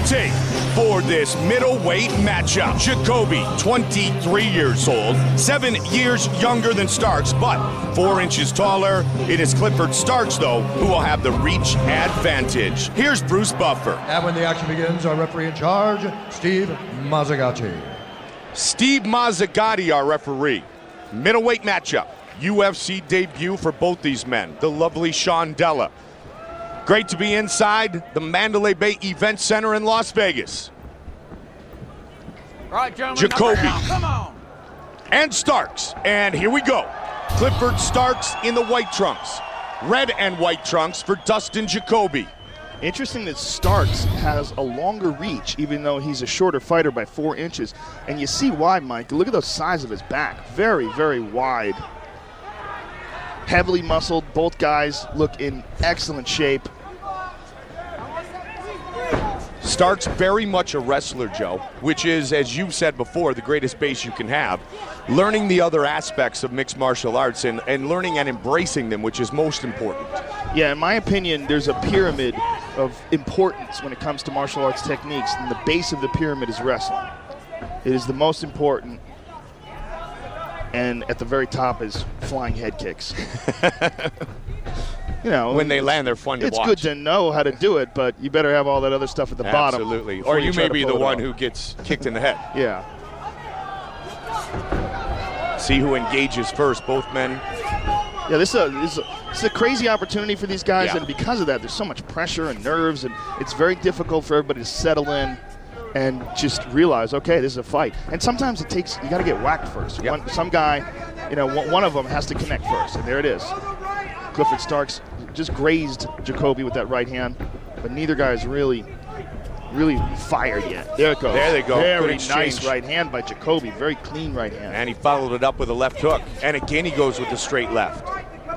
take for this middleweight matchup. Jacoby, 23 years old, 7 years younger than Starks, but 4 inches taller. It is Clifford Starks, though, who will have the reach advantage. Here's Bruce Buffer. And when the action begins, our referee in charge, Steve Mazzagatti. Steve Mazzagatti, our referee. Middleweight matchup. UFC debut for both these men. The lovely Sean Della. Great to be inside the Mandalay Bay Event Center in Las Vegas. Right, gentlemen, Jacoby. come on. And Starks. And here we go. Clifford Starks in the white trunks. Red and white trunks for Dustin Jacoby. Interesting that Starks has a longer reach, even though he's a shorter fighter by 4 inches. And you see why, Mike. Look at the size of his back. Very, very wide. Heavily muscled. Both guys look in excellent shape. Starks very much a wrestler, Joe, which is, as you've said before, the greatest base you can have. Learning the other aspects of mixed martial arts and learning and embracing them, which is most important. Yeah, in my opinion, there's a pyramid of importance when it comes to martial arts techniques, and the base of the pyramid is wrestling. It is the most important, and at the very top is flying head kicks. You know, when they land, they're fun to watch. It's good to know how to do it, but you better have all that other stuff at the bottom. Absolutely. Or you may be the one who gets kicked in the head. Yeah. See who engages first, both men. Yeah, this is a crazy opportunity for these guys, Yeah. and because of that, there's so much pressure and nerves, and it's very difficult for everybody to settle in and just realize, okay, this is a fight. And sometimes it takes, you got to get whacked first. Yep. Some guy, you know, one of them has to connect first, and there it is. Clifford Starks just grazed Jacoby with that right hand, but neither guy is really fired yet. There it goes. There they go. Very Good nice exchange. right hand by Jacoby. Very clean right hand. And he followed it up with a left hook. And again, he goes with the straight left.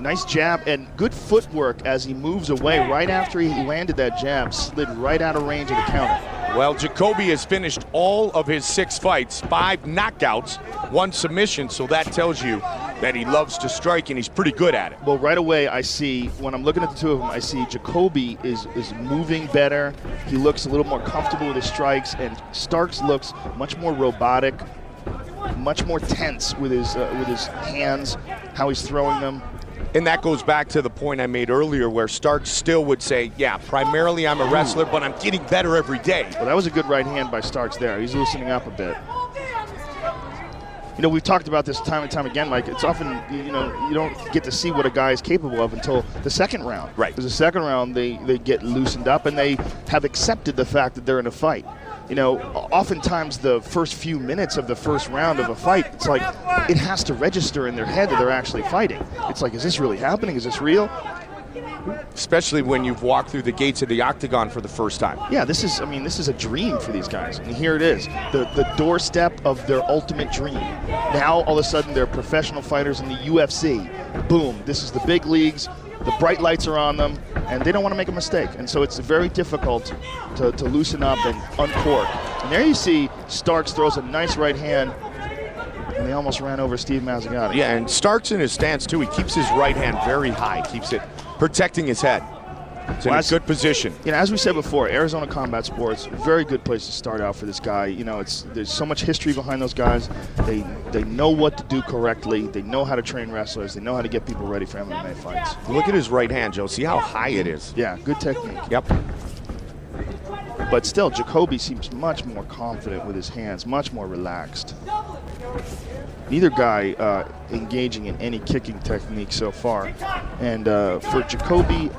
Nice jab and good footwork as he moves away. Right after he landed that jab, slid right out of range of the counter. Well, Jacoby has finished all of his 6 fights, 5 knockouts, 1 submission, so that tells you that he loves to strike and he's pretty good at it. Well, right away I see, when I'm looking at the two of them, I see Jacoby is moving better. He looks a little more comfortable with his strikes, and Starks looks much more robotic, much more tense with his hands, how he's throwing them. And that goes back to the point I made earlier where Starks still would say, yeah, primarily I'm a wrestler, but I'm getting better every day. Well, that was a good right hand by Starks there. He's loosening up a bit. You know, we've talked about this time and time again, Mike. It's often, you know, you don't get to see what a guy is capable of until the second round. Right. Because the second round, they get loosened up and they have accepted the fact that they're in a fight. You know, oftentimes the first few minutes of the first round of a fight, it's like it has to register in their head that they're actually fighting. It's like, is this really happening? Is this real? Especially when you've walked through the gates of the octagon for the first time. Yeah, this is a dream for these guys. And here it is, the doorstep of their ultimate dream. Now, all of a sudden, they're professional fighters in the UFC. Boom, this is the big leagues. The bright lights are on them, and they don't want to make a mistake. And so it's very difficult to loosen up and uncork. And there you see Starks throws a nice right hand, and they almost ran over Steve Mazzagatti. Yeah, and Starks in his stance, too. He keeps his right hand very high, keeps it protecting his head. It's in a good position. You know, as we said before, Arizona Combat Sports, very good place to start out for this guy. You know, there's so much history behind those guys. They know what to do correctly. They know how to train wrestlers. They know how to get people ready for MMA fights. Look at his right hand, Joe. See how high it is. Yeah, good technique. Yep. But still, Jacoby seems much more confident with his hands, much more relaxed. Neither guy engaging in any kicking technique so far. And for Jacoby,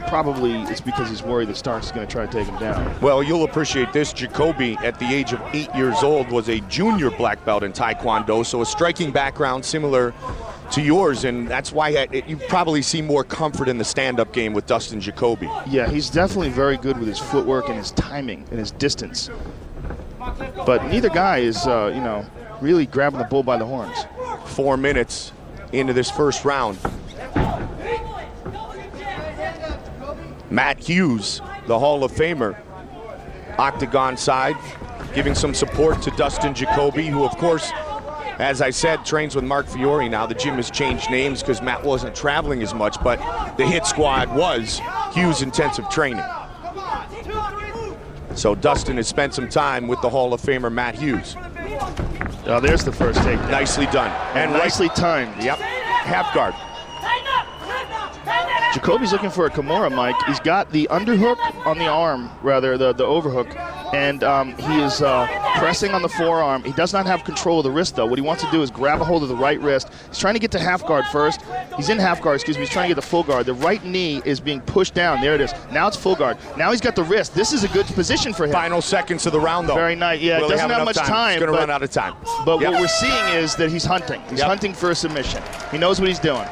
probably it's because he's worried that Starks is going to try to take him down. Well, you'll appreciate this. Jacoby, at the age of 8 years old, was a junior black belt in Taekwondo, so a striking background similar to yours, and that's why you probably see more comfort in the stand-up game with Dustin Jacoby. Yeah, he's definitely very good with his footwork and his timing and his distance. But neither guy is, you know, really grabbing the bull by the horns. 4 minutes into this first round. Matt Hughes, the Hall of Famer, octagon side, giving some support to Dustin Jacoby, who, of course, as I said, trains with Mark Fiore now. The gym has changed names because Matt wasn't traveling as much, but the hit squad was Hughes Intensive Training. So Dustin has spent some time with the Hall of Famer Matt Hughes. Oh, there's the first take. Nicely done. And nicely timed. Yep, half guard. Jacoby's looking for a Kimura, Mike. He's got the underhook on the arm, rather, the overhook, and he is pressing on the forearm. He does not have control of the wrist, though. What he wants to do is grab a hold of the right wrist. He's trying to get to half guard first. He's in half guard, excuse me. He's trying to get to full guard. The right knee is being pushed down. There it is. Now it's full guard. Now he's got the wrist. This is a good position for him. Final seconds of the round, though. Very nice. Yeah, Will it doesn't have much time. He's going to run out of time. But what we're seeing is that he's hunting. He's hunting for a submission. He knows what he's doing.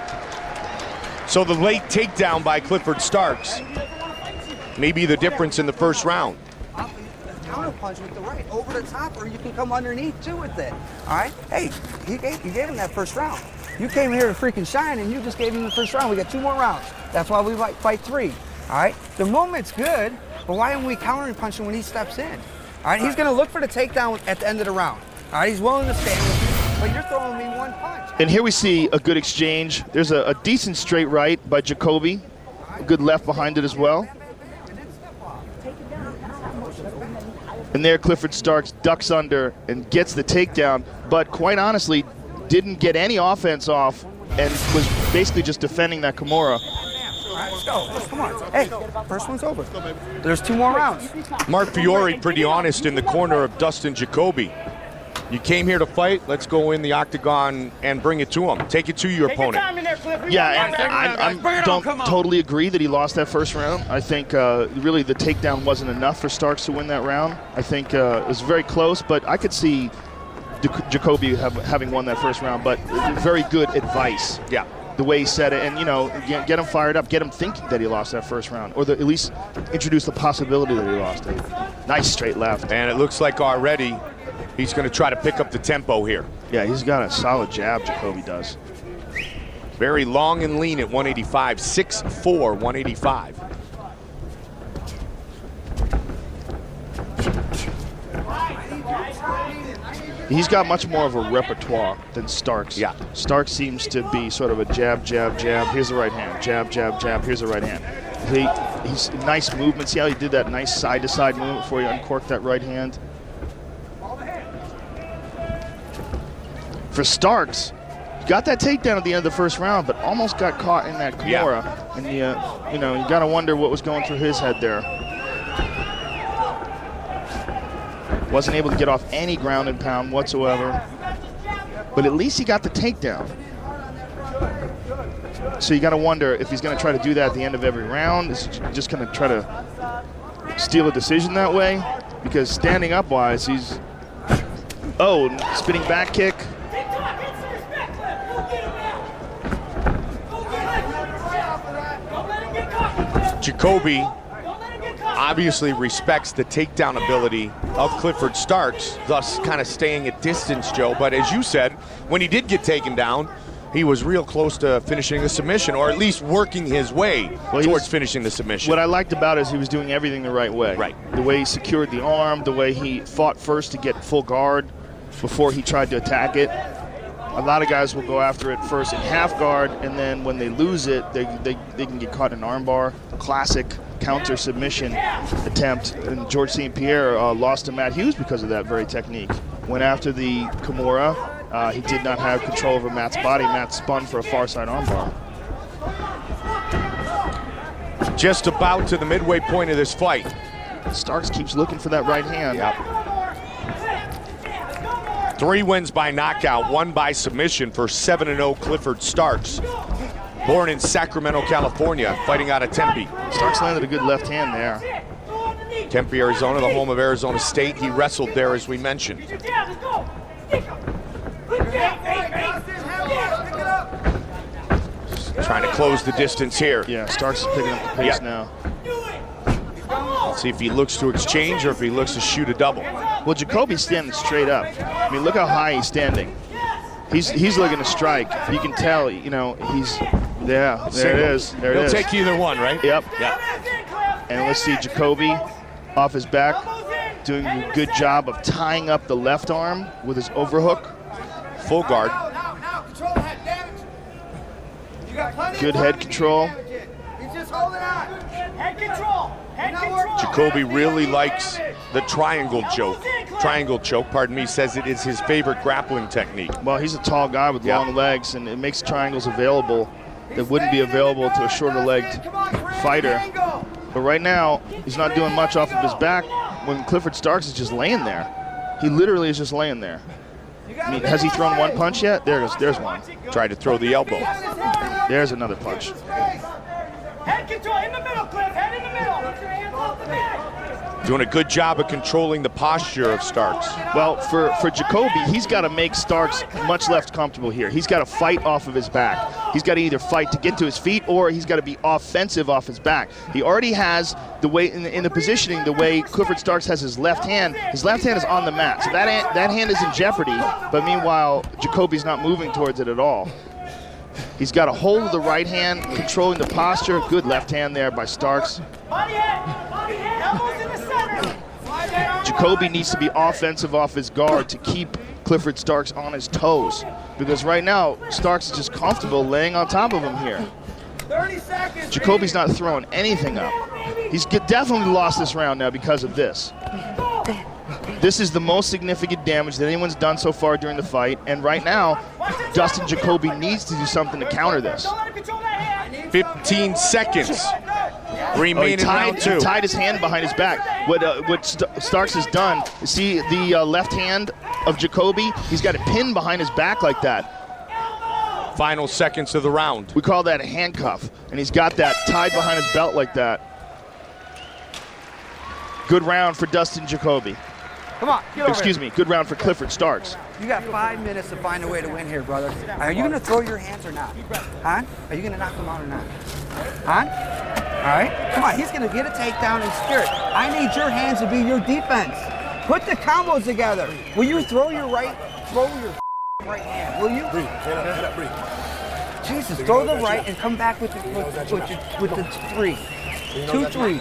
So the late takedown by Clifford Starks may be the difference in the first round. Counter punch with the right over the top, or you can come underneath too with it. All right. Hey, you gave him that first round. You came here to freaking shine, and you just gave him the first round. We got 2 more rounds. That's why we fight 3. All right. The movement's good, but why aren't we countering punching when he steps in? All right. He's going to look for the takedown at the end of the round. All right. He's willing to stand with you, but you're throwing me 1 punch. And here we see a good exchange. There's a decent straight right by Jacoby. A good left behind it as well. And there Clifford Starks ducks under and gets the takedown, but quite honestly didn't get any offense off and was basically just defending that Kimura. All right, let's go. Come on. Hey, first one's over. There's 2 more rounds. Mark Fiore pretty honest in the corner of Dustin Jacoby. You came here to fight, let's go in the octagon and bring it to him. Take it to your opponent. Yeah, and I don't totally agree that he lost that first round. I think really the takedown wasn't enough for Starks to win that round. I think it was very close, but I could see Jacoby having won that first round, but very good advice. Yeah. The way he said it, and get him fired up, get him thinking that he lost that first round, or at least introduce the possibility that he lost it. Nice straight left. And it looks like already he's going to try to pick up the tempo here. Yeah, he's got a solid jab, Jacoby does. Very long and lean at 185, 6'4", 185. He's got much more of a repertoire than Starks. Yeah. Starks seems to be sort of a jab, jab, jab. Here's the right hand. Jab, jab, jab. Here's the right hand. He's nice movement. See how he did that nice side-to-side movement before he uncorked that right hand? For Starks, he got that takedown at the end of the first round, but almost got caught in that Kimura. Yeah. And you got to wonder what was going through his head there. Wasn't able to get off any ground and pound whatsoever. But at least he got the takedown. So you got to wonder if he's going to try to do that at the end of every round. Is he just going to try to steal a decision that way? Because standing up-wise, he's... Oh, spinning back kick. Jacoby obviously respects the takedown ability of Clifford Starks, thus kind of staying at distance, Joe. But as you said, when he did get taken down, he was real close to finishing the submission, or at least working his way towards finishing the submission. What I liked about it is he was doing everything the right way. Right. The way he secured the arm, the way he fought first to get full guard before he tried to attack it. A lot of guys will go after it first in half guard, and then when they lose it, they can get caught in an armbar. Classic counter submission attempt, and George St. Pierre lost to Matt Hughes because of that very technique. Went after the Kimura. He did not have control over Matt's body. Matt spun for a far side armbar. Just about to the midway point of this fight. Starks keeps looking for that right hand. Yep. 3 wins by knockout, 1 by submission for 7-0 Clifford Starks. Born in Sacramento, California, fighting out of Tempe. Starks landed a good left hand there. Tempe, Arizona, the home of Arizona State. He wrestled there, as we mentioned. Just trying to close the distance here. Yeah, Starks is picking up the pace now. Let's see if he looks to exchange or if he looks to shoot a double. Well, Jacoby's standing straight up. I mean, look how high he's standing. He's looking to strike. You can tell, he's there it is. There it is. He'll take either one, right? Yep. Yep. And let's see Jacoby off his back, doing a good job of tying up the left arm with his overhook. Full guard. Good head control. He's just holding on. Head control. Jacoby really likes the triangle choke. Pardon me, says it is his favorite grappling technique. Well, he's a tall guy with long legs, and it makes triangles available that wouldn't be available to a shorter-legged fighter. But right now, he's not doing much off of his back when Clifford Starks is just laying there. He literally is just laying there. I mean, has he thrown one punch yet? There's one. Tried to throw the elbow. There's another punch. Head control in the middle, Cliff. Head in the middle. Put your hands off the back. Doing a good job of controlling the posture of Starks. Well, for Jacoby, he's got to make Starks much less comfortable here. He's got to fight off of his back. He's got to either fight to get to his feet, or he's got to be offensive off his back. He already has the way in the positioning, the way Clifford Starks has his left hand. His left hand is on the mat, so that hand is in jeopardy. But meanwhile, Jacoby's not moving towards it at all. He's got a hold of the right hand, controlling the posture. Good left hand there by Starks. Jacoby needs to be offensive off his guard to keep Clifford Starks on his toes, because right now Starks is just comfortable laying on top of him here. 30 seconds. Jacoby's not throwing anything up. He's definitely lost this round now because of this. This is the most significant damage that anyone's done so far during the fight, and right now, Dustin Jacoby needs to do something to counter this. 15 seconds remain in round two. He tied his hand behind his back. What Starks has done, you see the left hand of Jacoby? He's got it pinned behind his back like that. Final seconds of the round. We call that a handcuff, and he's got that tied behind his belt like that. Good round for Dustin Jacoby. Come on, get over Excuse me, good round for Clifford Starks. You got 5 minutes to find a way to win here, brother. Are you going to throw your hands or not? Huh? Are you going to knock him out or not? Huh? All right? Come on, he's going to get a takedown and steer it. I need your hands to be your defense. Put the combos together. Will you throw your right hand? Will you? Breathe. Head up, breathe. Jesus, throw the right and come back with the 3. 2-3.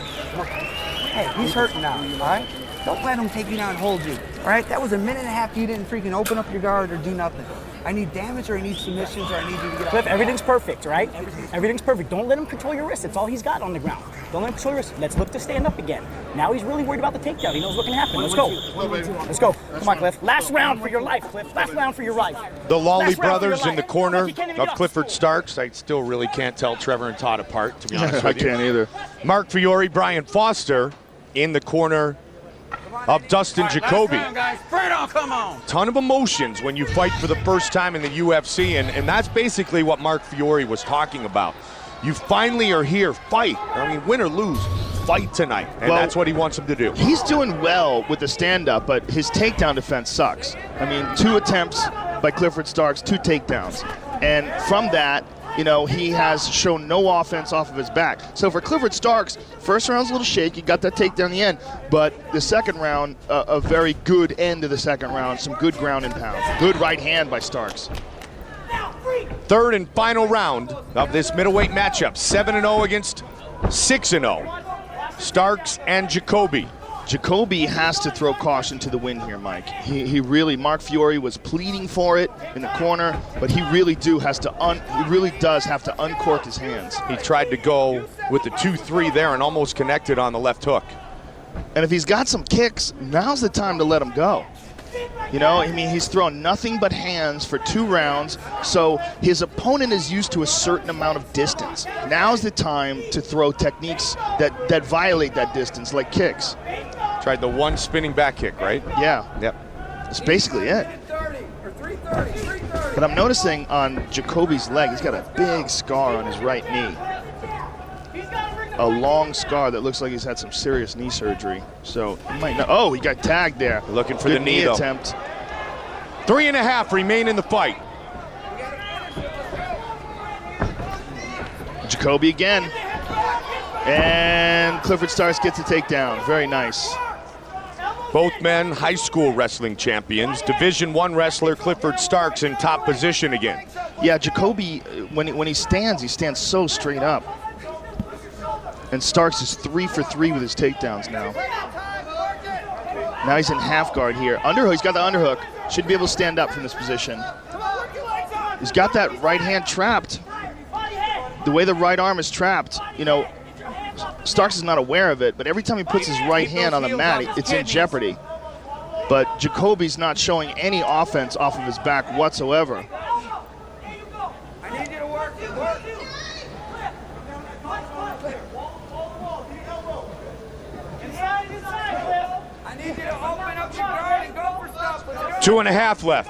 Hey, he's hurting now, all right? Don't let him take you down and hold you, all right? That was a minute and a half you didn't freaking open up your guard or do nothing. I need damage, or I need submissions, or I need you to get Cliff, everything's perfect, right? Everything's perfect. Don't let him control your wrist. That's all he's got on the ground. Don't let him control your wrist. Let's look to stand up again. Now he's really worried about the takedown. He knows what can happen. Let's go. Let's go. Come on, Cliff. Last round for your life, Cliff. Last round for your life. The Lawley Last round for brothers your in the life. corner Like you can't even of do it. Clifford Starks. I still really can't tell Trevor and Todd apart, to be honest I with you. can't either. Mark Fiore, Brian Foster in the corner of Dustin Jacoby. Ton of emotions when you fight for the first time in the UFC, and that's basically what Mark Fiore was talking about. You finally are here, fight. I mean, win or lose, fight tonight, and Well, that's what he wants him to do. He's doing well with the stand-up, but his takedown defense sucks. I mean, 2 attempts by Clifford Starks, 2 takedowns. And from that, you know, he has shown no offense off of his back. So for Clifford Starks, first round's a little shaky, got that takedown in the end, but the second round, a very good end of the second round, some good ground and pound. Good right hand by Starks. Third and final round of this middleweight matchup, 7-0 against 6-0. Starks and Jacoby. Jacoby has to throw caution to the wind here, Mike. He really, Mark Fiore was pleading for it in the corner, but he really does have to uncork his hands. He tried to go with the 2-3 there and almost connected on the left hook. And if he's got some kicks, now's the time to let him go. You know, I mean, he's thrown nothing but hands for 2 rounds, so his opponent is used to a certain amount of distance. Now's the time to throw techniques that violate that distance, like kicks. Tried the one spinning back kick, right? Yeah. Yep. That's basically it. But I'm noticing on Jacoby's leg, he's got a big scar on his right knee. A long scar that looks like he's had some serious knee surgery. So he might not. Oh, he got tagged there. Looking for Good the knee, though. attempt. 3.5 remain in the fight. Jacoby again. And Clifford Starks gets a takedown. Very nice. Both men high school wrestling champions. Division I wrestler Clifford Starks in top position again. Yeah, Jacoby, when he stands so straight up. And Starks is 3 for 3 with his takedowns now. Now he's in half guard here. Underhook, he's got the underhook. Should be able to stand up from this position. He's got that right hand trapped. The way the right arm is trapped, you know, Starks is not aware of it, but every time he puts his right hand on the mat, it's in jeopardy. But Jacoby's not showing any offense off of his back whatsoever. I need you to work. Inside, Cliff. I need you to open up your guard and go for stuff. 2.5 left.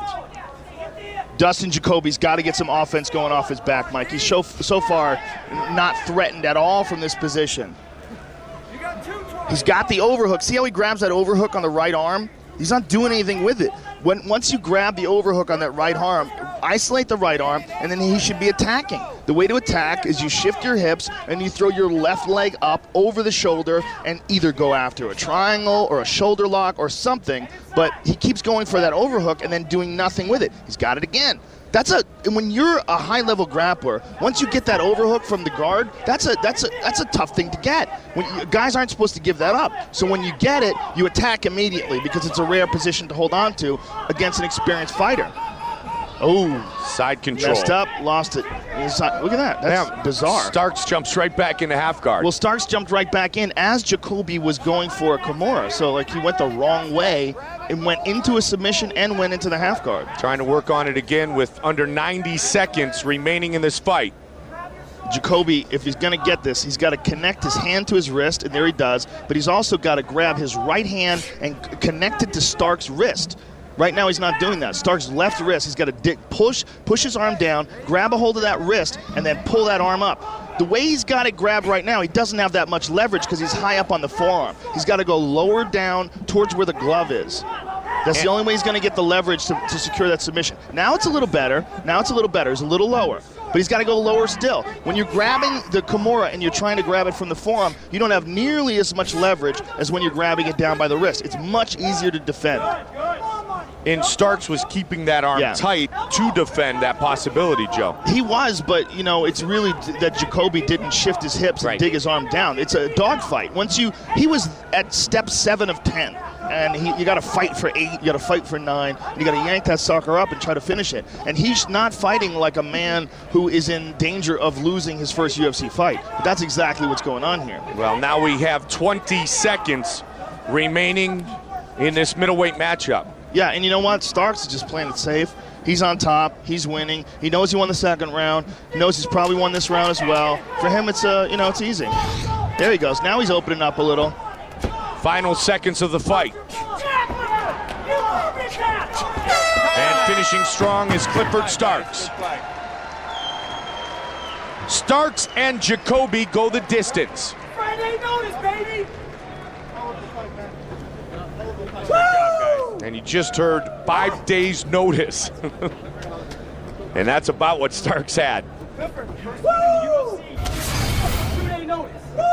Dustin Jacoby's got to get some offense going off his back, Mike. He's so far not threatened at all from this position. He's got the overhook. See how he grabs that overhook on the right arm? He's not doing anything with it. Once you grab the overhook on that right arm, isolate the right arm, and then he should be attacking. The way to attack is you shift your hips and you throw your left leg up over the shoulder and either go after a triangle or a shoulder lock or something, but he keeps going for that overhook and then doing nothing with it. He's got it again. When you're a high-level grappler, once you get that overhook from the guard, that's a tough thing to get. Guys aren't supposed to give that up. So when you get it, you attack immediately because it's a rare position to hold on to against an experienced fighter. Oh, side control. Messed up, lost it. Look at that. That's bizarre. Starks jumps right back into half guard. Well, Starks jumped right back in as Jacoby was going for a Kimura. So, like, he went the wrong way and went into a submission and went into the half guard. Trying to work on it again with under 90 seconds remaining in this fight. Jacoby, if he's going to get this, he's got to connect his hand to his wrist, and there he does. But he's also got to grab his right hand and connect it to Starks' wrist. Right now he's not doing that. Starks' left wrist, he's got to push his arm down, grab a hold of that wrist, and then pull that arm up. The way he's got it grabbed right now, he doesn't have that much leverage because he's high up on the forearm. He's got to go lower down towards where the glove is. That's the only way he's going to get the leverage to secure that submission. Now it's a little better. It's a little lower. But he's got to go lower still. When you're grabbing the Kimura and you're trying to grab it from the forearm, you don't have nearly as much leverage as when you're grabbing it down by the wrist. It's much easier to defend. And Starks was keeping that arm tight to defend that possibility, Joe. He was, but, it's really that Jacoby didn't shift his hips and dig his arm down. It's a dogfight. He was at step 7 of 10. And you got to fight for 8, you got to fight for 9, and you got to yank that sucker up and try to finish it. And he's not fighting like a man who is in danger of losing his first UFC fight. But that's exactly what's going on here. Well, now we have 20 seconds remaining in this middleweight matchup. Yeah, and you know what? Starks is just playing it safe. He's on top. He's winning. He knows he won the second round. He knows he's probably won this round as well. For him, it's it's easy. There he goes. Now he's opening up a little. Final seconds of the fight. And finishing strong is Clifford Starks. Starks and Jacoby go the distance. Friday notice, baby. And you just heard 5 days notice. And that's about what Starks had. Woo! 2-day notice. Woo!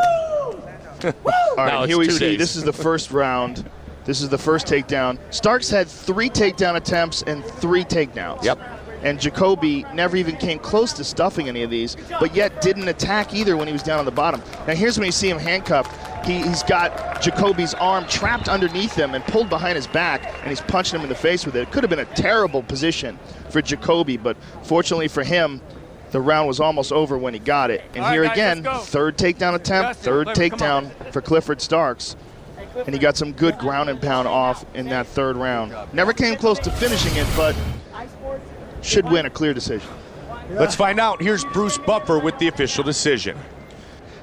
All right, No, here we it's 2 see days. this is the first round. This is the first takedown. Starks had 3 takedown attempts and 3 takedowns. Yep. And Jacoby never even came close to stuffing any of these, but yet didn't attack either when he was down on the bottom. Now here's when you see him handcuffed. He's got Jacoby's arm trapped underneath him and pulled behind his back, and he's punching him in the face with it. It could have been a terrible position for Jacoby, but fortunately for him, the round was almost over when he got it. And here again, third takedown attempt, third takedown for Clifford Starks. And he got some good ground and pound off in that third round. Never came close to finishing it, but should win a clear decision. Let's find out. Here's Bruce Buffer with the official decision.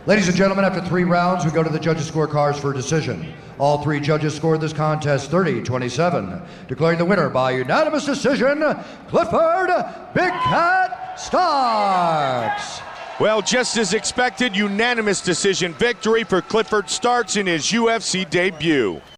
Ladies and gentlemen, after 3 rounds, we go to the judges' scorecards for decision. All 3 judges scored this contest 30-27, declaring the winner by unanimous decision, Clifford Big Cat Starks. Well, just as expected, unanimous decision victory for Clifford Starks in his UFC debut.